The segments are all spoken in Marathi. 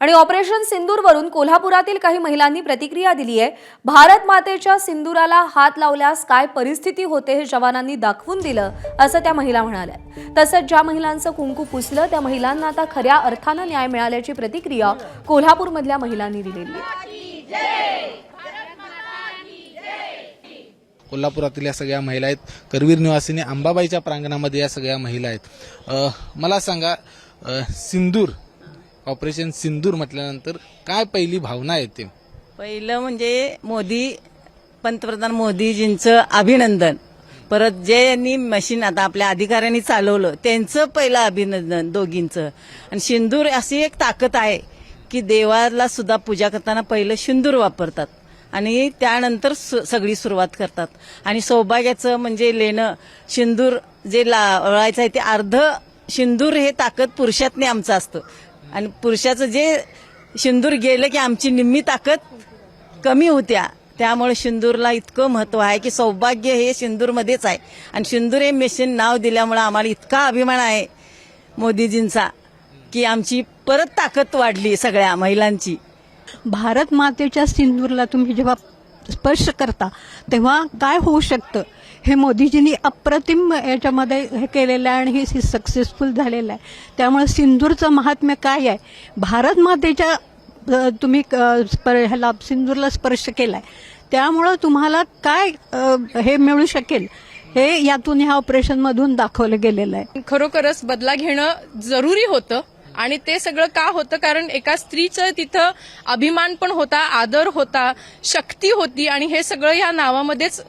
आणि ऑपरेशन सिंदूरवरून कोल्हापुरातील काही महिलांनी प्रतिक्रिया दिली आहे। भारत मातेच्या सिंदूराला हात लावल्यास काय परिस्थिती होते हे जवानांनी दाखवून दिलं असं त्या महिला म्हणाल्या। तसंच ज्या महिलांचं कुंकू पुसलं त्या महिलांना आता खऱ्या अर्थानं न्याय मिळाल्याची प्रतिक्रिया कोल्हापूरमधल्या महिलांनी दिलेली आहे। कोल्हापुरातील या सगळ्या महिला आहेत, करवीर निवासिनी अंबाबाईच्या प्रांगणामध्ये या सगळ्या महिला आहेत। मला सांगा, सिंदूर ऑपरेशन सिंदूर म्हटल्यानंतर काय पहिली भावना येते? पहिलं म्हणजे पंतप्रधान मोदीजींचं अभिनंदन, परत जे यांनी मशीन आता आपल्या अधिकाऱ्यांनी चालवलं त्यांचं पहिलं अभिनंदन दोघींचं। आणि सिंदूर अशी एक ताकद आहे की देवाला सुद्धा पूजा करताना पहिलं सिंदूर वापरतात आणि त्यानंतर सगळी सुरुवात करतात। आणि सौभाग्याचं म्हणजे लेणं सिंदूर जे लावायचं आहे ते अर्ध सिंदूर हे ताकद पुरुषातने आमचं असतं आणि पुरुषाचं जे सिंदूर गेलं की आमची निम्मी ताकद कमी होत्या। त्यामुळे सिंदूरला इतकं महत्व आहे की सौभाग्य हे सिंदूरमध्येच आहे आणि सिंदूर हे मिशन नाव दिल्यामुळे आम्हाला इतका अभिमान आहे मोदीजींचा की आमची परत ताकद वाढली सगळ्या महिलांची। भारत मातेच्या सिंदूरला तुम्ही जेव्हा स्पर्श करता तेव्हा काय होऊ शकतं हे मोदीजींनी अप्रतिम याच्यामध्ये हे केलेलं आहे आणि हे सक्सेसफुल झालेलं आहे। त्यामुळे सिंदूरचं महात्म्य काय आहे, भारत मातेच्या तुम्ही ह्याला सिंदूरला स्पर्श केलाय त्यामुळं तुम्हाला काय हे मिळू शकेल हे यातून ह्या ऑपरेशनमधून दाखवलं गेलेलं आहे। खरोखरच बदला घेणं जरुरी होतं आणि ते सगळं का होतं कारण एका स्त्रीचं तिथं अभिमान पण होता, आदर होता, शक्ती होती आणि हे सगळं या नावामध्येच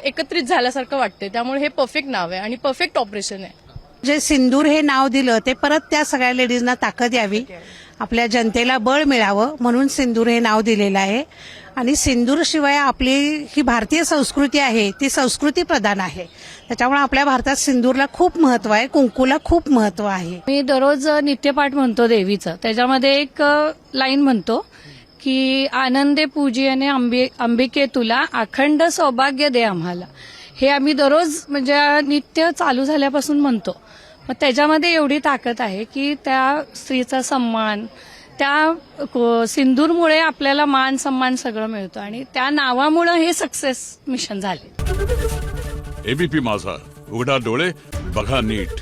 एकत्रित झाल्यासारखं वाटतंय। त्यामुळे हे परफेक्ट नाव आहे आणि परफेक्ट ऑपरेशन आहे। जे सिंदूर हे नाव दिलं ते परत त्या सगळ्या लेडीजना ताकद यावी, आपल्या जनतेला बळ मिळावं म्हणून सिंदूर हे नाव दिलेलं आहे। आणि सिंदूर शिवाय आपली ही भारतीय संस्कृती आहे ती संस्कृती प्रधान आहे, त्याच्यामुळे आपल्या भारतात सिंदूरला खूप महत्व आहे, कुंकूला खूप महत्व आहे। मी दररोज नित्यपाठ म्हणतो देवीचं, त्याच्यामध्ये एक लाईन म्हणतो की आनंदे पूजियने अंबिके तुला अखंड सौभाग्य दे आम्हाला। हे आम्ही दररोज म्हणजे नित्य चालू झाल्यापासून म्हणतो। मग त्याच्यामध्ये एवढी ताकद आहे की त्या स्त्रीचा सन्मान, त्या सिंदूरमुळे आपल्याला मान सन्मान सगळं मिळतं आणि त्या नावामुळे हे सक्सेस मिशन झाले। एबीपी माझा, उघडा डोळे बघा नीट।